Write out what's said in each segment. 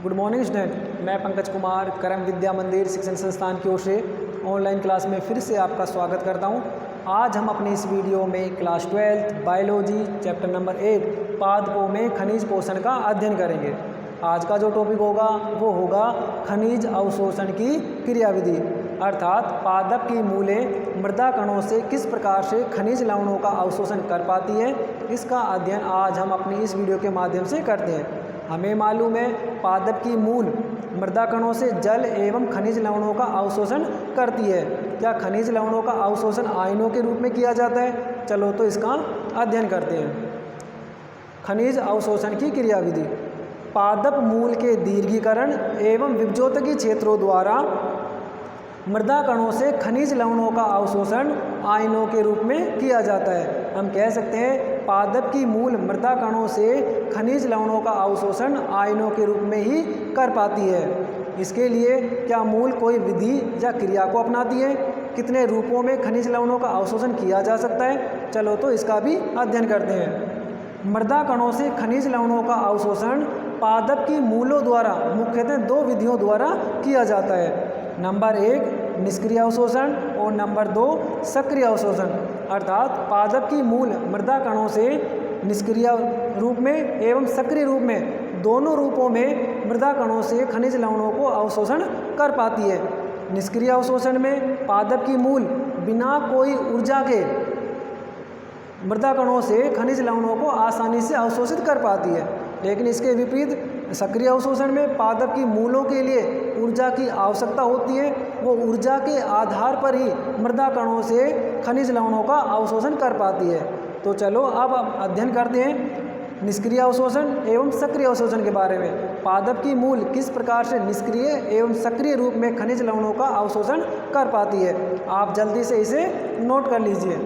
Good morning student, मैं पंकज कुमार करम विद्या मंदिर शिक्षण संस्थान की ओर से ऑनलाइन क्लास में फिर से आपका स्वागत करता हूं। आज हम अपनी इस वीडियो में क्लास 12 बायोलॉजी चैप्टर नंबर 8 पादपों में खनिज पोषण का अध्ययन करेंगे। आज का जो टॉपिक होगा वो होगा खनिज अवशोषण की क्रियाविधि, अर्थात पादप की मूलें मृदा कणों से किस प्रकार से खनिज लवणों का अवशोषण कर पाती है, इसका अध्ययन आज हम अपनी इस वीडियो के माध्यम से करते हैं। हमें मालूम है पादप की मूल मृदा कणों से जल एवं खनिज लवणों का अवशोषण करती है। क्या खनिज लवणों का अवशोषण आयनों के रूप में किया जाता है? चलो तो इसका अध्ययन करते हैं। खनिज अवशोषण की क्रियाविधि। पादप मूल के दीर्घीकरण एवं विभजोतकी क्षेत्रों द्वारा मृदा कणों से खनिज लवणों का अवशोषण आयनों के रूप में किया जाता है। हम कह सकते हैं पादप की मूल मृदा कणों से खनिज लवणों का अवशोषण आयनों के रूप में ही कर पाती है। इसके लिए क्या मूल कोई विधि या क्रिया को अपनाती है? कितने रूपों में खनिज लवणों का अवशोषण किया जा सकता है? चलो तो इसका भी अध्ययन करते हैं। मृदा कणों से खनिज लवणों का अवशोषण पादप की मूलों द्वारा मुख्यतः दो विधियों द्वारा किया जाता है। नंबर 1 निष्क्रिय अवशोषण और नंबर 2 सक्रिय अवशोषण, अर्थात पादप की मूल मृदा कणों से निष्क्रिय रूप में एवं सक्रिय रूप में दोनों रूपों में मृदा कणों से खनिज लवणों को अवशोषण कर पाती है। निष्क्रिय अवशोषण में पादप की मूल बिना कोई ऊर्जा के मृदा कणों से खनिज लवणों को आसानी से अवशोषित कर पाती है, लेकिन इसके विपरीत सक्रिय अवशोषण में पादप की मूलों के लिए ऊर्जा की आवश्यकता होती है। वो ऊर्जा के आधार पर ही मृदा कणों से खनिज लवणों का अवशोषण कर पाती है। तो चलो अब अध्ययन करते हैं निष्क्रिय अवशोषण एवं सक्रिय अवशोषण के बारे में। पादप की मूल किस प्रकार से निष्क्रिय एवं सक्रिय रूप में खनिज लवणों का अवशोषण कर पाती है, आप जल्दी से इसे नोट कर लीजिए।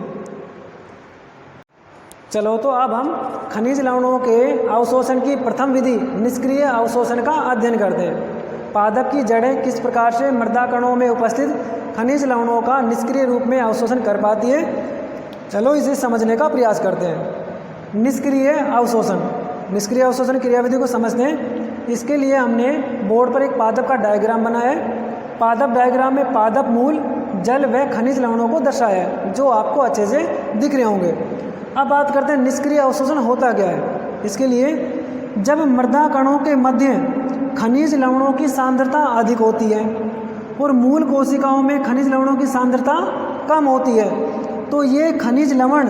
चलो तो अब हम खनिज लवणों के अवशोषण की प्रथम विधि निष्क्रिय अवशोषण का अध्ययन करते हैं। पादप की जड़ें किस प्रकार से मृदा कणों में उपस्थित खनिज लवणों का निष्क्रिय रूप में अवशोषण कर पाती है, चलो इसे समझने का प्रयास करते हैं। निष्क्रिय अवशोषण। निष्क्रिय अवशोषण क्रियाविधि को समझते हैं। इसके लिए हमने बोर्ड पर एक पादप का डायग्राम बनाया है। पादप डायग्राम में पादप मूल जल व खनिज लवणों को दर्शाया है, जो आपको अच्छे से दिख रहे होंगे। अब बात करते हैं निष्क्रिय अवशोषण होता क्या है। इसके लिए जब मृदा कणों के मध्य खनिज लवणों की सांद्रता अधिक होती है और मूल कोशिकाओं में खनिज लवणों की सांद्रता कम होती है, तो ये खनिज लवण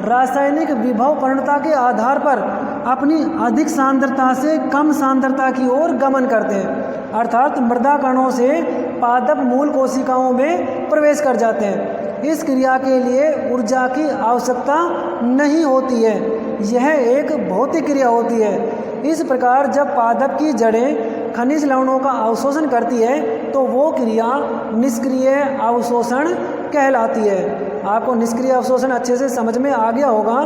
रासायनिक विभवपर्णता के आधार पर अपनी अधिक सांद्रता से कम सांद्रता की ओर गमन करते हैं, अर्थात मृदा कणों से पादप मूल कोशिकाओं में प्रवेश कर जाते हैं। इस क्रिया के लिए ऊर्जा की आवश्यकता नहीं होती है, यह एक भौतिक क्रिया होती है। इस प्रकार जब पादप की जड़ें खनिज लवणों का अवशोषण करती है तो वो क्रिया निष्क्रिय अवशोषण कहलाती है। आपको निष्क्रिय अवशोषण अच्छे से समझ में आ गया होगा।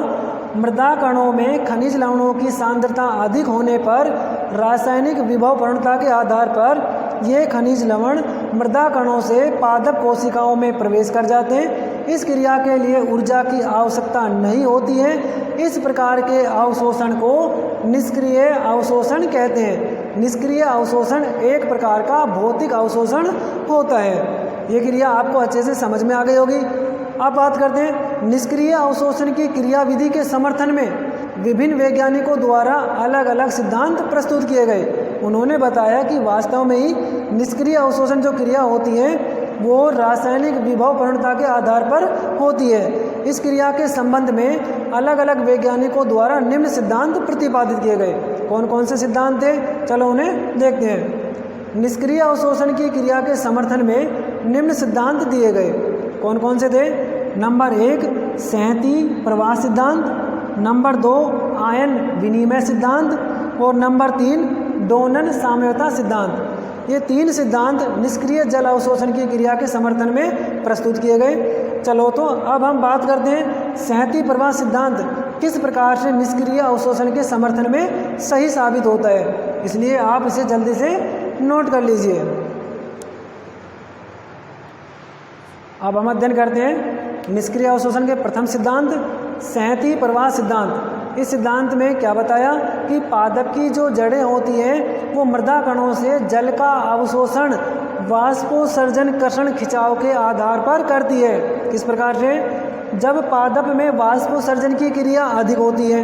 मृदा कणों में खनिज लवणों की सांद्रता अधिक होने पर रासायनिक विभवपर्णता के आधार पर ये खनिज लवण मृदा कणों से पादप कोशिकाओं में प्रवेश कर जाते हैं। इस क्रिया के लिए ऊर्जा की आवश्यकता नहीं होती है। इस प्रकार के अवशोषण को निष्क्रिय अवशोषण कहते हैं। निष्क्रिय अवशोषण एक प्रकार का भौतिक अवशोषण होता है। ये क्रिया आपको अच्छे से समझ में आ गई होगी। अब बात करते हैं निष्क्रिय अवशोषण की क्रियाविधि के समर्थन में विभिन्न वैज्ञानिकों द्वारा अलग अलग सिद्धांत प्रस्तुत किए गए। उन्होंने बताया कि वास्तव में ही निष्क्रिय अवशोषण जो क्रिया होती है वो रासायनिक विभवपर्णता के आधार पर होती है। इस क्रिया के संबंध में अलग अलग वैज्ञानिकों द्वारा निम्न सिद्धांत प्रतिपादित किए गए। कौन कौन से सिद्धांत थे, चलो उन्हें देखते हैं। निष्क्रिय अवशोषण की क्रिया के समर्थन में निम्न सिद्धांत दिए गए। कौन कौन से थे? नंबर 1 सहती प्रवाह सिद्धांत, नंबर 2 आयन विनिमय सिद्धांत और नंबर 3 डोनन साम्यता सिद्धांत। ये 3 सिद्धांत निष्क्रिय जल अवशोषण की क्रिया के समर्थन में प्रस्तुत किए गए। चलो तो अब हम बात करते हैं सहती प्रवाह सिद्धांत किस प्रकार से निष्क्रिय अवशोषण के समर्थन में सही साबित होता है, इसलिए आप इसे जल्दी से नोट कर लीजिए। अब हम अध्ययन करते हैं निष्क्रिय अवशोषण के प्रथम सिद्धांत सहती प्रवाह सिद्धांत। इस सिद्धांत में क्या बताया कि पादप की जो जड़ें होती हैं वो मृदा कणों से जल का अवशोषण वाष्पोत्सर्जन कर्षण खिंचाव के आधार पर करती है। किस प्रकार से? जब पादप में वाष्पोत्सर्जन की क्रिया अधिक होती है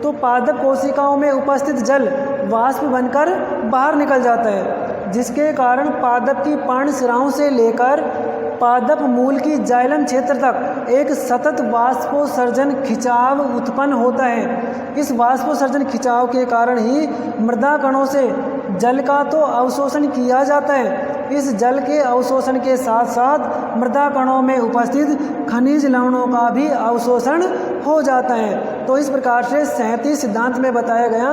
तो पादप कोशिकाओं में उपस्थित जल वाष्प बनकर बाहर निकल जाता है, जिसके कारण पादप की पर्णशिराओं से लेकर पादप मूल की जाइलम क्षेत्र तक एक सतत वाष्पोत्सर्जन खिंचाव उत्पन्न होता है। इस वाष्पोत्सर्जन खिंचाव के कारण ही मृदा कणों से जल का तो अवशोषण किया जाता है, इस जल के अवशोषण के साथ साथ मृदा कणों में उपस्थित खनिज लवणों का भी अवशोषण हो जाता है। तो इस प्रकार से 37 सिद्धांत में बताया गया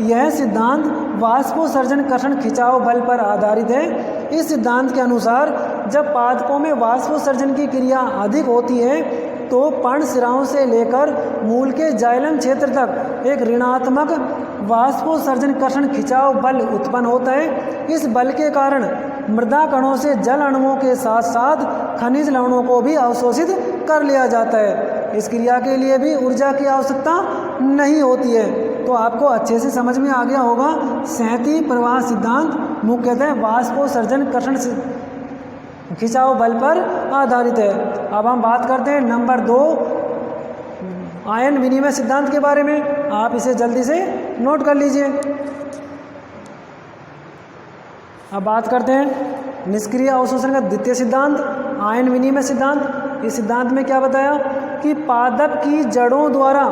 यह सिद्धांत वाष्पोत्सर्जन कर्षण खिंचाव बल पर आधारित है। इस सिद्धांत के अनुसार जब पादपों में वाष्पोत्सर्जन की क्रिया अधिक होती है तो पर्णशिराओं से लेकर मूल के जाइलम क्षेत्र तक एक ऋणात्मक वाष्पोत्सर्जन कर्षण खिंचाव बल उत्पन्न होता है। इस बल के कारण मृदा कणों से जल अणुओं के साथ साथ खनिज लवणों को भी अवशोषित कर लिया जाता है। इस क्रिया के लिए भी ऊर्जा की आवश्यकता नहीं होती है। तो आपको अच्छे से समझ में आ गया होगा 37 प्रवाह सिद्धांत मुख्यतः वाष्पोत्सर्जन कर्षण खिंचाव बल पर आधारित है। अब हम बात करते हैं नंबर 2 आयन विनिमय सिद्धांत के बारे में। आप इसे जल्दी से नोट कर लीजिए। अब बात करते हैं निष्क्रिय अवशोषण का द्वितीय सिद्धांत आयन विनिमय सिद्धांत। इस सिद्धांत में क्या बताया कि पादप की जड़ों द्वारा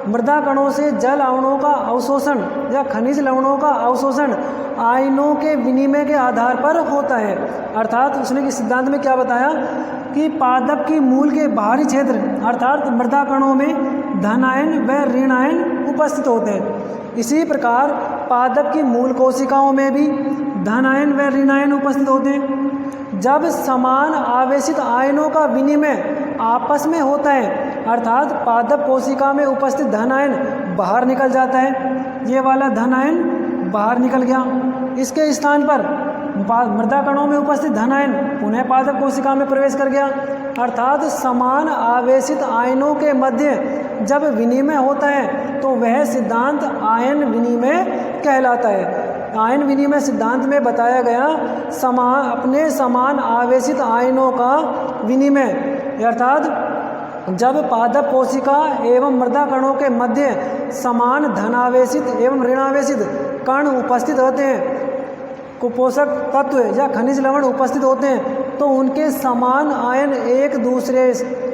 मृदा कणों से जल अणुओं का अवशोषण या खनिज लवणों का अवशोषण आयनों के विनिमय के आधार पर होता है। अर्थात उसने इस सिद्धांत में क्या बताया कि पादप की मूल के बाहरी क्षेत्र अर्थात मृदा कणों में धन आयन व ऋण आयन उपस्थित होते हैं। इसी प्रकार पादप की मूल कोशिकाओं में भी धन आयन व ऋण आयन उपस्थित होते हैं। जब समान आवेशित आयनों का विनिमय आपस में होता है अर्थात पादप कोशिका में उपस्थित धन आयन बाहर निकल जाता है, ये वाला धन आयन बाहर निकल गया, इसके स्थान पर मृदा कणों में उपस्थित धन आयन पुनः पादप कोशिका में प्रवेश कर गया। अर्थात समान आवेशित आयनों के मध्य जब विनिमय होता है तो वह सिद्धांत आयन विनिमय कहलाता है। आयन विनिमय सिद्धांत में बताया गया अपने समान आवेशित आयनों का विनिमय अर्थात जब पादप कोशिका एवं मृदा कणों के मध्य समान धनावेशित एवं ऋणावेशित कण उपस्थित होते हैं, कुपोषक तत्व या खनिज लवण उपस्थित होते हैं तो उनके समान आयन एक दूसरे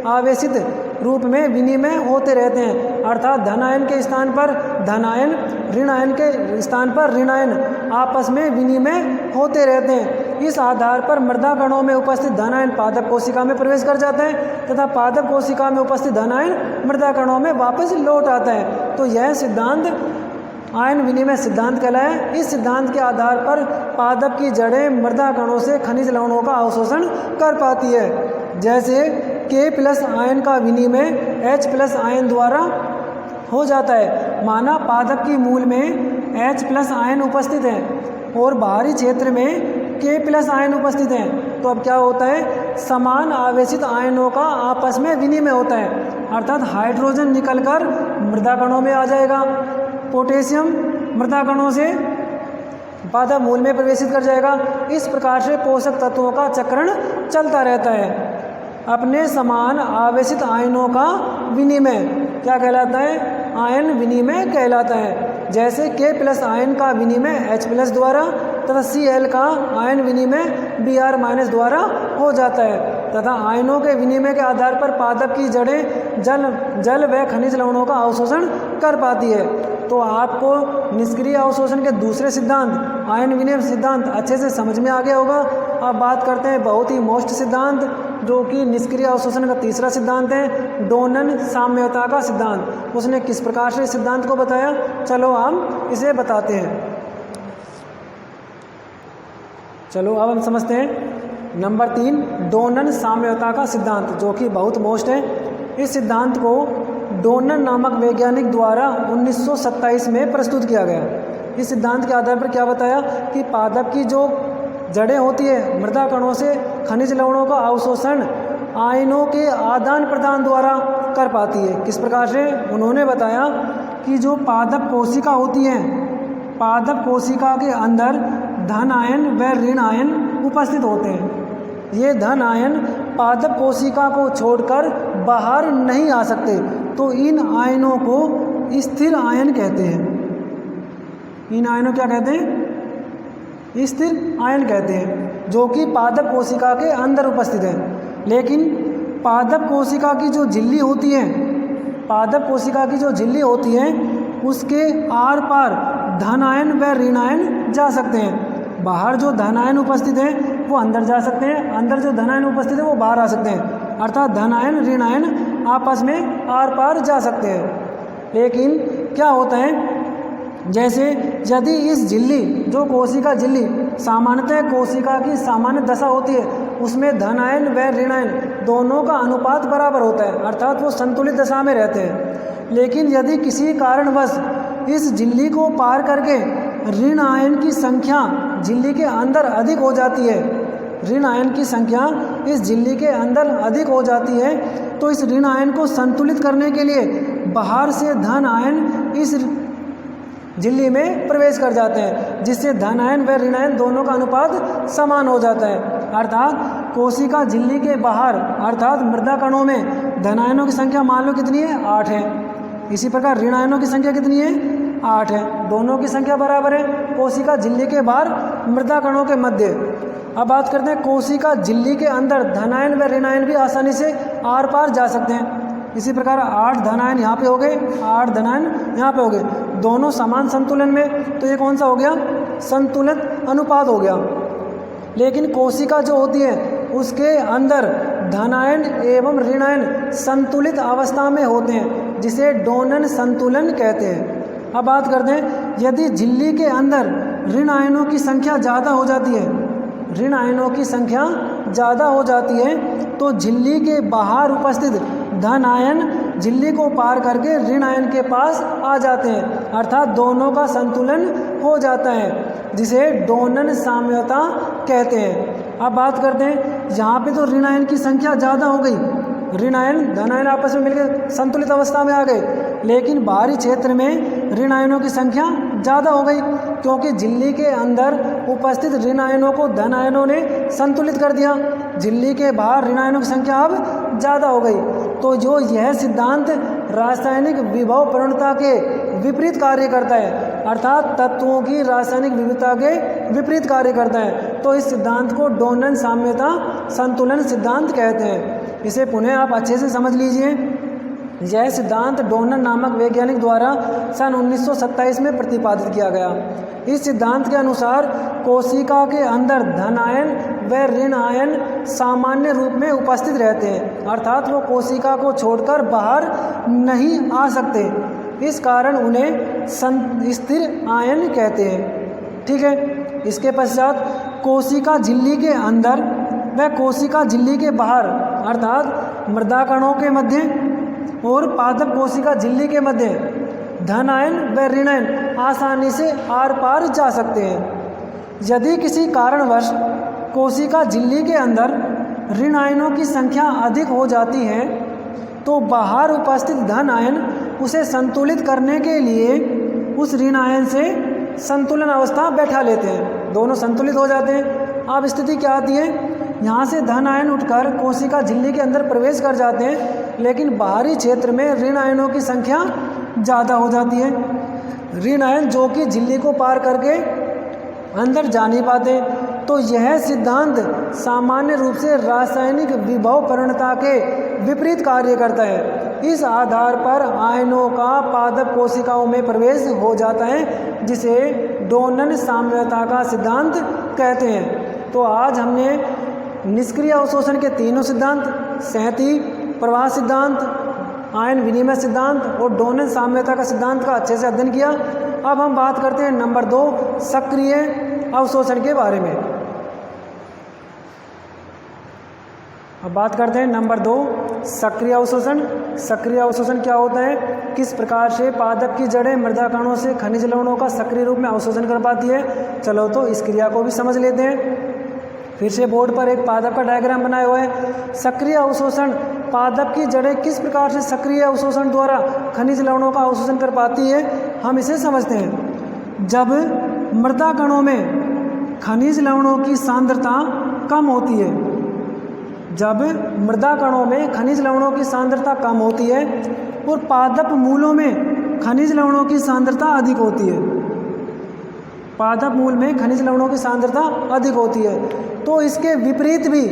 आवेशित रूप में विनिमय होते रहते हैं। अर्थात धन आयन के स्थान पर धन आयन, ऋण आयन के स्थान पर ऋण आयन आपस में विनिमय होते रहते हैं। इस आधार पर मृदा कणों में उपस्थित धन आयन पादप कोशिका में प्रवेश कर जाता है तथा पादप कोशिका में उपस्थित धन आयन मृदा कणों में वापस लौट आता है। तो यह सिद्धांत आयन विनिमय सिद्धांत कहलाया। इस सिद्धांत के आधार पर पादप की जड़ें मृदा कणों से खनिज लवणों का अवशोषण कर पाती है। जैसे K+ आयन का विनिमय H+ आयन द्वारा हो जाता है। माना पादप की मूल में H+ आयन उपस्थित है और बाहरी क्षेत्र में K+ आयन उपस्थित है तो अब क्या होता है, समान आवेशित आयनों का आपस में विनिमय होता है। अर्थात हाइड्रोजन निकलकर मृदा कणों में आ जाएगा, पोटेशियम मृदा कणों से पादप मूल में प्रवेशित कर जाएगा। इस प्रकार से पोषक तत्वों का चक्रण चलता रहता है। अपने समान आवेशित आयनों का विनिमय क्या कहलाता है, आयन विनिमय कहलाता है। जैसे K+ आयन का विनिमय H+ द्वारा तथा Cl का आयन विनिमय Br- द्वारा हो जाता है तथा आयनों के विनिमय के आधार पर पादप की जड़ें जल व खनिज लवणों का अवशोषण कर पाती है। तो आपको निष्क्रिय अवशोषण के दूसरे सिद्धांत आयन विनिमय सिद्धांत अच्छे से समझ में आ गया होगा। अब बात करते हैं बहुत ही मोस्ट सिद्धांत जो कि निष्क्रिय अवशोषण का तीसरा सिद्धांत है, डोनन साम्यता का सिद्धांत। उसने किस प्रकार से इस सिद्धांत को बताया, चलो हम इसे बताते हैं। चलो अब हम समझते हैं नंबर 3 डोनन साम्यता का सिद्धांत जो कि बहुत मोस्ट है। इस सिद्धांत को डोनन नामक वैज्ञानिक द्वारा 1927 में प्रस्तुत किया गया। इस सिद्धांत के आधार पर क्या बताया कि पादप की जो जड़ें होती है मृदा कणों से खनिज लवणों का अवशोषण आयनों के आदान प्रदान द्वारा कर पाती है। किस प्रकार से? उन्होंने बताया कि जो पादप कोशिका होती है, पादप कोशिका के अंदर धन आयन व ऋण आयन उपस्थित होते हैं। ये धन आयन पादप कोशिका को छोड़कर बाहर नहीं आ सकते, तो इन आयनों को स्थिर आयन कहते हैं। इन आयनों क्या कहते हैं? स्थिर आयन कहते हैं, जो कि पादप कोशिका के अंदर उपस्थित है। लेकिन पादप कोशिका की जो झिल्ली होती है, पादप कोशिका की जो झिल्ली होती है, उसके आर पार धन आयन व ऋण आयन जा सकते हैं। बाहर जो धन आयन उपस्थित है वो अंदर जा सकते हैं, अंदर जो धन आयन उपस्थित है वो बाहर आ सकते हैं। अर्थात धन आयन ऋण आयन आपस में आर पार जा सकते हैं। लेकिन क्या होता है, जैसे यदि इस झिल्ली, जो कोशिका झिल्ली सामान्यतः कोशिका की सामान्य दशा होती है, उसमें धन आयन व ऋण आयन दोनों का अनुपात बराबर होता है, अर्थात वो संतुलित दशा में रहते हैं। लेकिन यदि किसी कारणवश इस झिल्ली को पार करके ऋण आयन की संख्या झिल्ली के अंदर अधिक हो जाती है, ऋण आयन की संख्या इस झिल्ली के अंदर अधिक हो जाती है, तो इस ऋण आयन को संतुलित करने के लिए बाहर से धन आयन इस झिल्ली में प्रवेश कर जाते हैं, जिससे धन आयन व ऋण आयन दोनों का अनुपात समान हो जाता है। अर्थात कोशिका झिल्ली के बाहर, अर्थात मृदा कणों में धन आयनों की संख्या मान लो कितनी है? 8 है। इसी प्रकार ऋण आयनों की संख्या कितनी है? 8 है। दोनों की संख्या बराबर है कोशिका झिल्ली के बाहर मृदा कणों के मध्य। अब बात करते हैं कोशिका झिल्ली के अंदर धन आयन व ऋण आयन भी आसानी से आर पार जा सकते हैं। इसी प्रकार 8 धन आयन यहाँ पे हो गए, 8 धन आयन यहाँ पे हो गए, दोनों समान संतुलन में, तो ये कौन सा हो गया? संतुलित अनुपात हो गया। लेकिन कोशिका जो होती है उसके अंदर धन आयन एवं ऋण आयन संतुलित अवस्था में होते हैं, जिसे डोनन संतुलन कहते हैं। अब बात करते हैं, यदि झिल्ली के अंदर ऋण आयनों की संख्या ज़्यादा हो जाती है, ऋण आयनों की संख्या ज़्यादा हो जाती है, तो झिल्ली के बाहर उपस्थित धन आयन झिल्ली को पार करके ऋण आयन के पास आ जाते हैं, अर्थात दोनों का संतुलन हो जाता है, जिसे डोनन साम्यता कहते हैं। अब बात करते हैं, यहाँ पे तो ऋण आयन की संख्या ज़्यादा हो गई, ऋण आयन धन आयन आपस में मिलकर संतुलित अवस्था में आ गए, लेकिन बाहरी क्षेत्र में ऋण आयनों की संख्या ज़्यादा हो गई, क्योंकि झिल्ली के अंदर उपस्थित ऋण आयनों को धन आयनों ने संतुलित कर दिया। झिल्ली के बाहर ऋण आयनों की संख्या अब ज़्यादा हो गई। तो जो यह सिद्धांत रासायनिक विभव प्रवणता के विपरीत कार्य करता है, अर्थात तत्वों की रासायनिक विविधता के विपरीत कार्य करता है, तो इस सिद्धांत को डोनन साम्यता संतुलन सिद्धांत कहते हैं। इसे पुनः आप अच्छे से समझ लीजिए। यह सिद्धांत डोनन नामक वैज्ञानिक द्वारा सन 1927 में प्रतिपादित किया गया। इस सिद्धांत के अनुसार कोशिका के अंदर धन आयन व ऋण आयन सामान्य रूप में उपस्थित रहते हैं, अर्थात वो कोशिका को छोड़कर बाहर नहीं आ सकते। इस कारण उन्हें स्थिर आयन कहते हैं। ठीक है। इसके पश्चात कोशिका झिल्ली के अंदर व कोशिका झिल्ली के बाहर, अर्थात मृदा कणों के मध्य और पादप कोशिका झिल्ली के मध्य धन आयन व ऋण आयन आसानी से आर पार जा सकते हैं। यदि किसी कारणवश कोशिका झिल्ली के अंदर ऋण आयनों की संख्या अधिक हो जाती है, तो बाहर उपस्थित धन आयन उसे संतुलित करने के लिए उस ऋण आयन से संतुलन अवस्था बैठा लेते हैं, दोनों संतुलित हो जाते हैं। अब स्थिति क्या आती है, यहाँ से धन आयन उठकर कोशिका झिल्ली के अंदर प्रवेश कर जाते हैं, लेकिन बाहरी क्षेत्र में ऋण आयनों की संख्या ज़्यादा हो जाती है। ऋण आयन जो कि झिल्ली को पार करके अंदर जा नहीं पाते। तो यह सिद्धांत सामान्य रूप से रासायनिक विभव प्रवणता के विपरीत कार्य करता है। इस आधार पर आयनों का पादप कोशिकाओं में प्रवेश हो जाता है, जिसे डोनन साम्यता का सिद्धांत कहते हैं। तो आज हमने निष्क्रिय अवशोषण के तीनों सिद्धांत, सहती प्रवाह सिद्धांत, आयन विनिमय सिद्धांत और डोनन साम्यता का सिद्धांत का अच्छे से अध्ययन किया। अब हम बात करते हैं नंबर 2 सक्रिय अवशोषण के बारे में। अब बात करते हैं नंबर 2 सक्रिय अवशोषण। सक्रिय अवशोषण क्या होता है, किस प्रकार से पादप की जड़ें मृदा कणों से खनिज लवणों का सक्रिय रूप में अवशोषण कर पाती है। चलो तो इस क्रिया को भी समझ लेते हैं। फिर से बोर्ड पर एक पादप का डायग्राम बनाया हुआ है। सक्रिय अवशोषण, पादप की जड़ें किस प्रकार से सक्रिय अवशोषण द्वारा खनिज लवणों का अवशोषण कर पाती है, हम इसे समझते हैं। जब मृदा कणों में खनिज लवणों की सांद्रता कम होती है, जब मृदा कणों में खनिज लवणों की सांद्रता कम होती है और पादप मूलों में खनिज लवणों की सांद्रता अधिक होती है, पादप मूल में खनिज लवणों की सांद्रता अधिक होती है, तो इसके विपरीत भी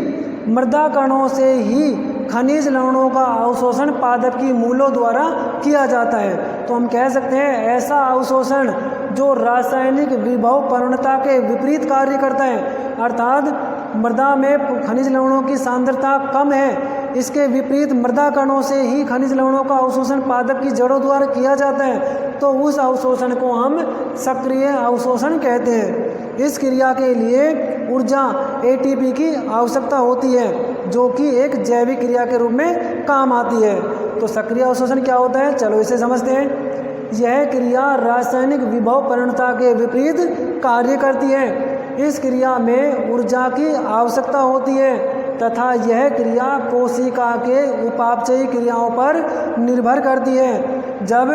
मृदा कणों से ही खनिज लवणों का अवशोषण पादप की मूलों द्वारा किया जाता है। तो हम कह सकते हैं ऐसा अवशोषण जो रासायनिक विभव प्रवणता के विपरीत कार्य करता है, अर्थात मृदा में खनिज लवणों की सांद्रता कम है, इसके विपरीत मृदा कणों से ही खनिज लवणों का अवशोषण पादप की जड़ों द्वारा किया जाता है, तो उस अवशोषण को हम सक्रिय अवशोषण कहते हैं। इस क्रिया के लिए ऊर्जा एटीपी की आवश्यकता होती है, जो कि एक जैविक क्रिया के रूप में काम आती है। तो सक्रिय अवशोषण क्या होता है, चलो इसे समझते हैं। यह क्रिया रासायनिक विभव प्रवणता के विपरीत कार्य करती है। इस क्रिया में ऊर्जा की आवश्यकता होती है तथा यह क्रिया कोशिका के उपापचयी क्रियाओं पर निर्भर करती है। जब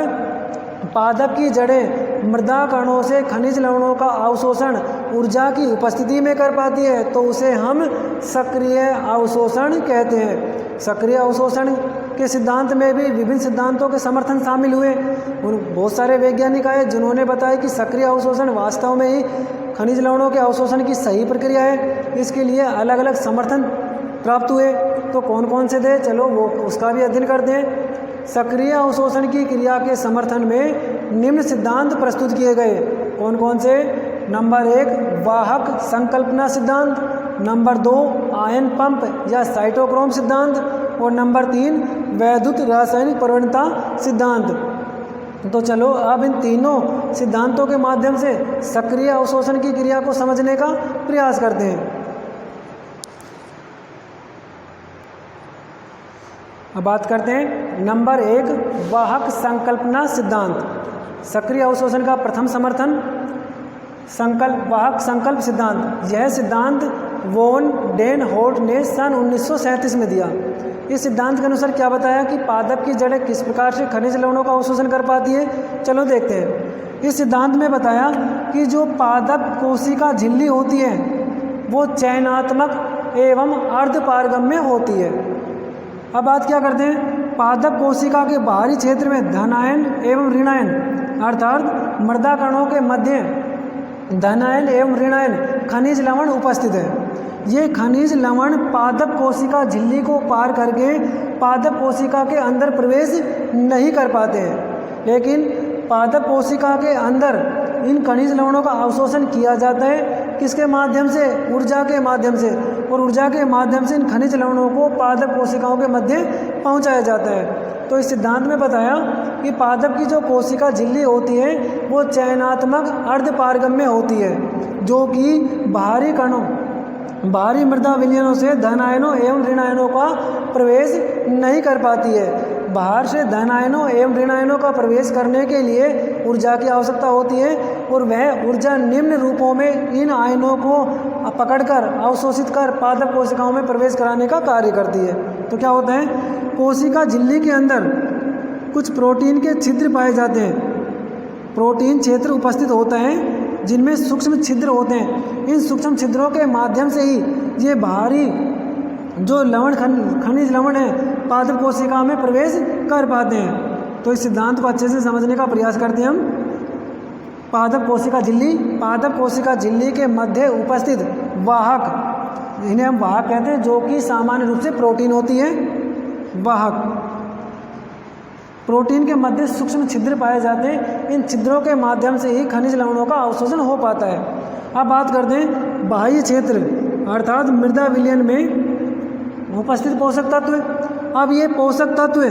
पादप की जड़ें मृदा कणों से खनिज लवणों का अवशोषण ऊर्जा की उपस्थिति में कर पाती है, तो उसे हम सक्रिय अवशोषण कहते हैं। सक्रिय अवशोषण के सिद्धांत में भी विभिन्न सिद्धांतों के समर्थन शामिल हुए। बहुत सारे वैज्ञानिक आए जिन्होंने बताया कि सक्रिय अवशोषण वास्तव में ही खनिज लवणों के अवशोषण की सही प्रक्रिया है। इसके लिए अलग अलग समर्थन प्राप्त हुए। तो कौन कौन से थे, चलो वो उसका भी अध्ययन करते हैं। सक्रिय अवशोषण की क्रिया के समर्थन में निम्न सिद्धांत प्रस्तुत किए गए। कौन कौन से, नंबर 1 वाहक संकल्पना सिद्धांत, नंबर 2 आयन पंप या साइटोक्रोम सिद्धांत और नंबर 3 वैद्युत रासायनिक प्रवणता सिद्धांत। तो चलो अब इन तीनों सिद्धांतों के माध्यम से सक्रिय अवशोषण की क्रिया को समझने का प्रयास करते हैं। अब बात करते हैं नंबर 1 वाहक संकल्पना सिद्धांत। सक्रिय अवशोषण का प्रथम समर्थन वाहक संकल्प सिद्धांत। यह सिद्धांत वॉन डेन होर्ट ने सन 1937 में दिया। इस सिद्धांत के अनुसार क्या बताया कि पादप की जड़ें किस प्रकार से खनिज लवणों का अवशोषण कर पाती है, चलो देखते हैं। इस सिद्धांत में बताया कि जो पादप कोशिका झिल्ली होती है वो चयनात्मक एवं अर्धपारगम्य होती है। अब बात क्या करते हैं, पादप कोशिका के बाहरी क्षेत्र में धनायन एवं ऋणायन अर्थात मृदा कणों के मध्य धनायन एवं ऋणायन खनिज लवण उपस्थित है। ये खनिज लवण पादप कोशिका झिल्ली को पार करके पादप कोशिका के अंदर प्रवेश नहीं कर पाते हैं, लेकिन पादप कोशिका के अंदर इन खनिज लवणों का अवशोषण किया जाता है। किसके माध्यम से, ऊर्जा के माध्यम से, और ऊर्जा के माध्यम से इन खनिज लवणों को पादप कोशिकाओं के मध्य पहुंचाया जाता है। तो इस सिद्धांत में बताया कि पादप की जो कोशिका झिल्ली होती है वो चयनात्मक अर्धपारगम्य होती है, जो कि बाहरी मृदा विलयनों से धनायनों एवं ऋणायनों का प्रवेश नहीं कर पाती है। बाहर से धनायनों एवं ऋणायनों का प्रवेश करने के लिए ऊर्जा की आवश्यकता होती है और वह ऊर्जा निम्न रूपों में इन आयनों को पकड़कर अवशोषित कर पादप कोशिकाओं में प्रवेश कराने का कार्य करती है। तो क्या होता है, कोशिका झिल्ली के अंदर कुछ प्रोटीन के छिद्र पाए जाते हैं। प्रोटीन क्षेत्र उपस्थित होता है जिनमें सूक्ष्म छिद्र होते हैं। इन सूक्ष्म छिद्रों के माध्यम से ही ये बाहरी जो लवण खनिज लवण है पादप कोशिका में प्रवेश कर पाते हैं। तो इस सिद्धांत को अच्छे से समझने का प्रयास करते हैं हम। पादप कोशिका झिल्ली के मध्य उपस्थित वाहक, इन्हें हम वाहक कहते हैं, जो कि सामान्य रूप से प्रोटीन होती है। वाहक प्रोटीन के मध्य सूक्ष्म छिद्र पाए जाते हैं। इन छिद्रों के माध्यम से ही खनिज लवणों का अवशोषण हो पाता है। अब बात करते हैं बाह्य क्षेत्र अर्थात मृदा विलयन में उपस्थित पोषक तत्व। अब ये पोषक तत्व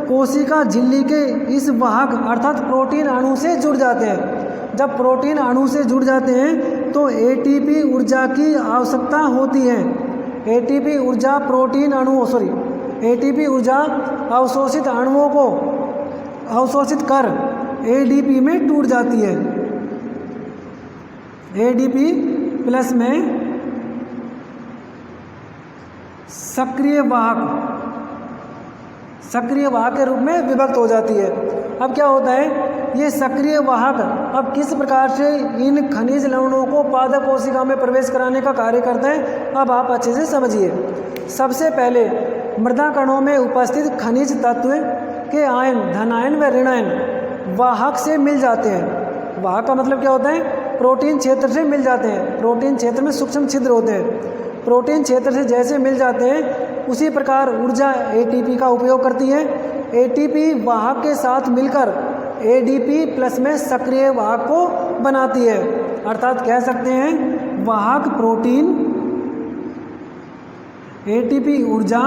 कोशिका झिल्ली के इस वाहक अर्थात प्रोटीन अणु से जुड़ जाते हैं। जब प्रोटीन अणु से जुड़ जाते हैं तो एटीपी ऊर्जा की आवश्यकता होती है। एटीपी ऊर्जा एटीपी ऊर्जा अवशोषित अणुओं को अवशोषित कर एडीपी में टूट जाती है। एडीपी प्लस में सक्रिय वाहक के रूप में विभक्त हो जाती है। अब क्या होता है, ये सक्रिय वाहक अब किस प्रकार से इन खनिज लवणों को पादप कोशिका में प्रवेश कराने का कार्य करते हैं, अब आप अच्छे से समझिए। सबसे पहले मृदा कणों में उपस्थित खनिज तत्व के आयन, धनायन व ऋणायन वाहक से मिल जाते हैं। वाहक का मतलब क्या होता है, प्रोटीन क्षेत्र से मिल जाते हैं। प्रोटीन क्षेत्र में सूक्ष्म छिद्र होते हैं। प्रोटीन क्षेत्र से जैसे मिल जाते हैं उसी प्रकार ऊर्जा एटीपी का उपयोग करती है। एटीपी वाहक के साथ मिलकर एडीपी प्लस में सक्रिय वाहक को बनाती है। अर्थात कह सकते हैं वाहक प्रोटीन एटीपी ऊर्जा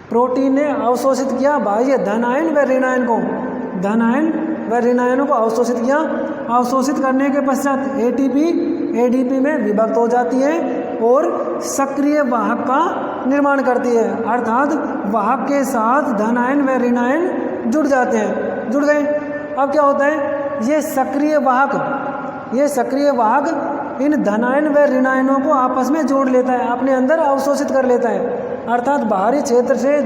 प्रोटीन ने अवशोषित किया बाह्य धनायन व ऋणायन को, धनायन व ऋणायनों को अवशोषित किया। अवशोषित करने के पश्चात एटीपी एडीपी में विभक्त हो जाती है और सक्रिय वाहक का निर्माण करती है। अर्थात वाहक के साथ धनायन व ऋणायन जुड़ जाते हैं, जुड़ गए। अब क्या होता है, ये सक्रिय वाहक इन धनायन व ऋणायनों को आपस में जोड़ लेता है, अपने अंदर अवशोषित कर लेता है। अर्थात बाहरी क्षेत्र से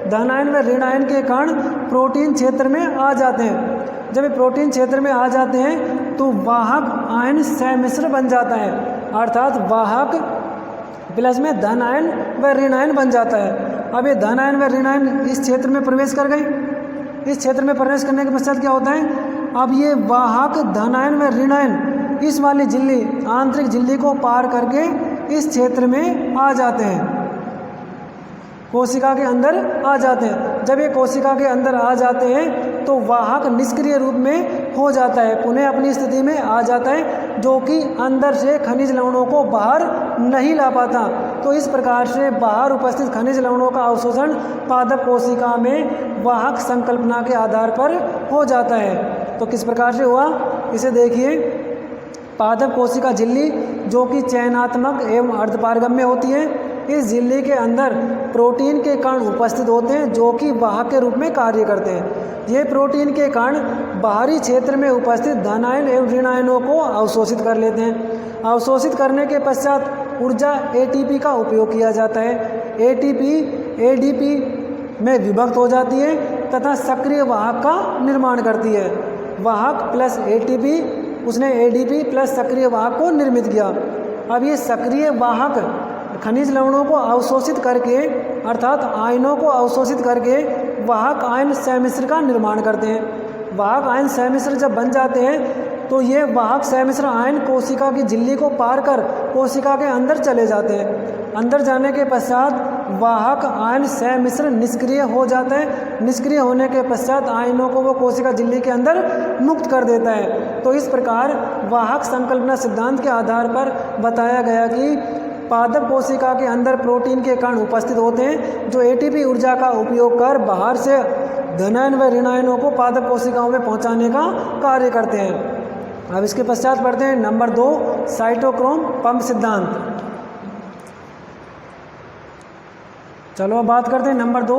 धनायन व ऋणायन के कण प्रोटीन क्षेत्र में आ जाते हैं। जब ये प्रोटीन क्षेत्र में आ जाते हैं तो वाहक आयन सहमिश्र बन जाता है। अर्थात वाहक प्लस में धनायन व ऋणायन बन जाता है। अब ये धनायन व ऋणायन इस क्षेत्र में प्रवेश कर गए। इस क्षेत्र में प्रवेश करने के पश्चात क्या होता है, अब ये वाहक धनायन व ऋणायन इस वाली झिल्ली, आंतरिक झिल्ली को पार करके इस क्षेत्र में आ जाते हैं, कोशिका के अंदर आ जाते हैं। जब ये कोशिका के अंदर आ जाते हैं तो वाहक निष्क्रिय रूप में हो जाता है, पुनः अपनी स्थिति में आ जाता है, जो कि अंदर से खनिज लवणों को बाहर नहीं ला पाता। तो इस प्रकार से बाहर उपस्थित खनिज लवणों का अवशोषण पादप कोशिका में वाहक संकल्पना के आधार पर हो जाता है। तो किस प्रकार से हुआ, इसे देखिए। पादप कोशिका झिल्ली जो कि चयनात्मक एवं अर्धपारगम्य होती है, इस झिल्ली के अंदर प्रोटीन के कण उपस्थित होते हैं जो कि वाहक के रूप में कार्य करते हैं। ये प्रोटीन के कण बाहरी क्षेत्र में उपस्थित धनायन एवं ऋणायनों को अवशोषित कर लेते हैं। अवशोषित करने के पश्चात ऊर्जा एटीपी का उपयोग किया जाता है। एटीपी एडीपी में विभक्त हो जाती है तथा सक्रिय वाहक का निर्माण करती है। वाहक प्लस एटीपी, उसने एडीपी प्लस सक्रिय वाहक को निर्मित किया। अब ये सक्रिय वाहक खनिज लवणों को अवशोषित करके, अर्थात आयनों को अवशोषित करके वाहक आयन सहमिश्र का निर्माण करते हैं। वाहक आयन सहमिश्र जब बन जाते हैं तो ये वाहक सहमिश्र आयन कोशिका की झिल्ली को पार कर कोशिका के अंदर चले जाते हैं। अंदर जाने के पश्चात वाहक आयन सहमिश्र निष्क्रिय हो जाता है। निष्क्रिय होने के पश्चात आयनों को वो कोशिका झिल्ली के अंदर मुक्त कर देता है। तो इस प्रकार वाहक संकल्पना सिद्धांत के आधार पर बताया गया कि पादप कोशिका के अंदर प्रोटीन के कण उपस्थित होते हैं जो एटीपी ऊर्जा का उपयोग कर बाहर से धनायन व ऋणायनों को पादप कोशिकाओं में पहुंचाने का कार्य करते हैं। अब इसके पश्चात पढ़ते हैं नंबर 2, साइटोक्रोम पंप सिद्धांत। चलो अब बात करते हैं नंबर 2,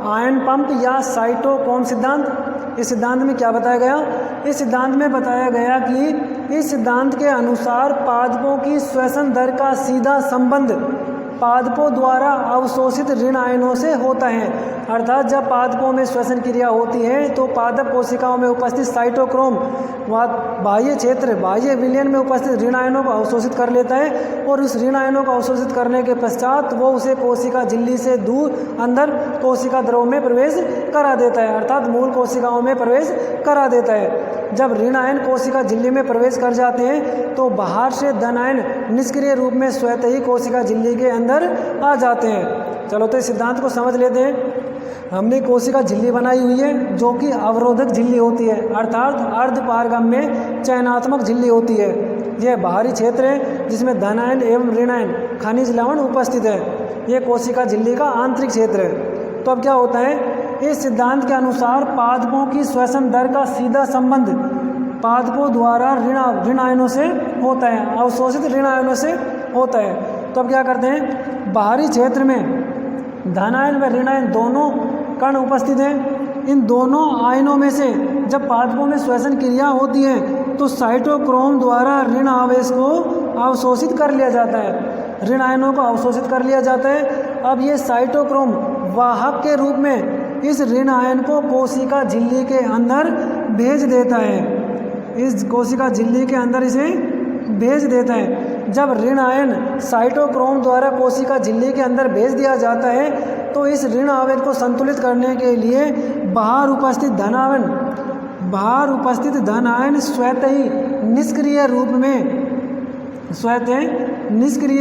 आयन पंप या साइटोक्रोम सिद्धांत। इस सिद्धांत में क्या बताया गया, इस सिद्धांत में बताया गया कि इस सिद्धांत के अनुसार पादपों की श्वसन दर का सीधा संबंध पादपों द्वारा अवशोषित ऋण आयनों से होता है। अर्थात जब पादपों में श्वसन क्रिया होती है तो पादप कोशिकाओं में उपस्थित साइटोक्रोम बाह्य क्षेत्र, बाह्य विलयन में उपस्थित ऋण आयनों को अवशोषित कर लेता है और उस ऋण आयनों को अवशोषित करने के पश्चात वो उसे कोशिका झिल्ली से दूर अंदर कोशिका द्रव में प्रवेश करा देता है, अर्थात मूल कोशिकाओं में प्रवेश करा देता है। जब ऋण आयन कोशिका झिल्ली में प्रवेश कर जाते हैं तो बाहर से धन आयन निष्क्रिय रूप में स्वतः ही कोशिका झिल्ली के अंदर आ जाते हैं। चलो तो इस सिद्धांत को समझ लेते हैं। हमने कोशिका झिल्ली बनाई हुई है जो कि अवरोधक झिल्ली होती है, अर्थात अर्धपारगम्य चयनात्मक झिल्ली होती है। यह बाहरी क्षेत्र है जिसमें धनायन एवं ऋणायन खनिज लवण उपस्थित है। यह कोशिका झिल्ली का आंतरिक क्षेत्र है। तो अब क्या होता है, इस सिद्धांत के अनुसार पादपों की श्वसन दर का सीधा संबंध पादपों द्वारा ऋण आयनों से होता है, अवशोषित ऋण आयनों से होता है। तो अब क्या करते हैं, बाहरी क्षेत्र में धनायन व ऋणायन दोनों कण उपस्थित हैं। इन दोनों आयनों में से जब पादपों में श्वसन क्रिया होती है तो साइटोक्रोम द्वारा ऋण आवेश को अवशोषित कर लिया जाता है। ऋण आयनों को अवशोषित कर लिया जाता है। अब ये साइटोक्रोम वाहक के रूप में इस ऋण आयन को कोशिका झिल्ली के अंदर भेज देता है। इस कोशिका झिल्ली के अंदर इसे भेज देता है। जब ऋण आयन साइटोक्रोम द्वारा कोशिका झिल्ली के अंदर भेज दिया जाता है तो इस ऋण आवेश को संतुलित करने के लिए बाहर उपस्थित धन आयन स्वतः ही निष्क्रिय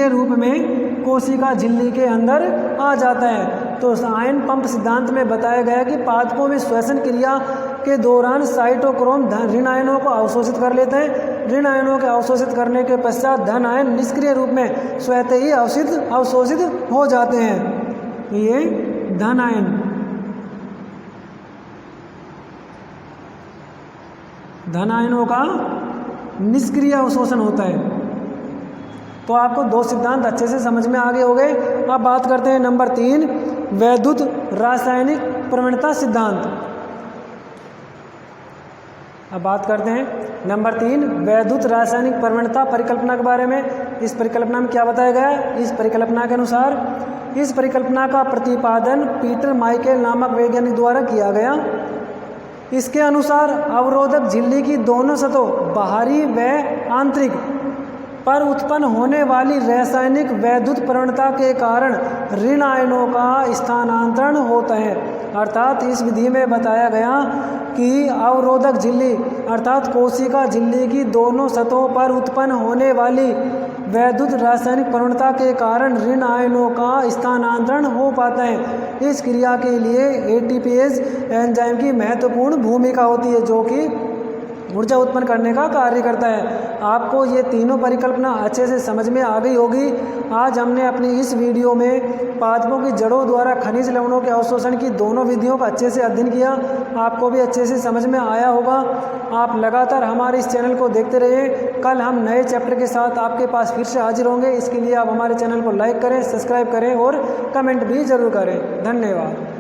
रूप में कोशिका झिल्ली के अंदर आ जाता है। तो आयन पंप सिद्धांत में बताया गया कि पादपों में श्वसन क्रिया के दौरान साइटोक्रोम ऋण आयनों को अवशोषित कर लेते हैं। ऋण आयनों के अवशोषित करने के पश्चात धन आयन निष्क्रिय रूप में स्वतः ही अवशोषित हो जाते हैं। ये धन आयनों का निष्क्रिय अवशोषण होता है। तो आपको दो सिद्धांत अच्छे से समझ में आ गए हो गए। अब बात करते हैं नंबर 3, वैद्युत रासायनिक प्रवणता सिद्धांत। अब बात करते हैं नंबर 3, वैद्युत रासायनिक प्रवणता परिकल्पना के बारे में। इस परिकल्पना में क्या बताया गया है? इस परिकल्पना के अनुसार इस परिकल्पना का प्रतिपादन पीटर माइकेल नामक वैज्ञानिक द्वारा किया गया। इसके अनुसार अवरोधक झिल्ली की दोनों सतहों बाहरी व आंतरिक पर उत्पन्न होने वाली रासायनिक वैद्युत प्रवणता के कारण ऋण आयनों का स्थानांतरण होता है। अर्थात इस विधि में बताया गया कि अवरोधक झिल्ली अर्थात कोशिका झिल्ली की दोनों सतहों पर उत्पन्न होने वाली वैद्युत रासायनिक प्रवणता के कारण ऋण आयनों का स्थानांतरण हो पाता है। इस क्रिया के लिए एटीपीएज एंजाइम की महत्वपूर्ण भूमिका होती है, जो कि ऊर्जा उत्पन्न करने का कार्य करता है। आपको ये तीनों परिकल्पना अच्छे से समझ में आ गई होगी। आज हमने अपनी इस वीडियो में पादपों की जड़ों द्वारा खनिज लवणों के अवशोषण की दोनों विधियों का अच्छे से अध्ययन किया। आपको भी अच्छे से समझ में आया होगा। आप लगातार हमारे इस चैनल को देखते रहिए। कल हम नए चैप्टर के साथ आपके पास फिर से हाजिर होंगे। इसके लिए आप हमारे चैनल को लाइक करें, सब्सक्राइब करें और कमेंट भी ज़रूर करें। धन्यवाद।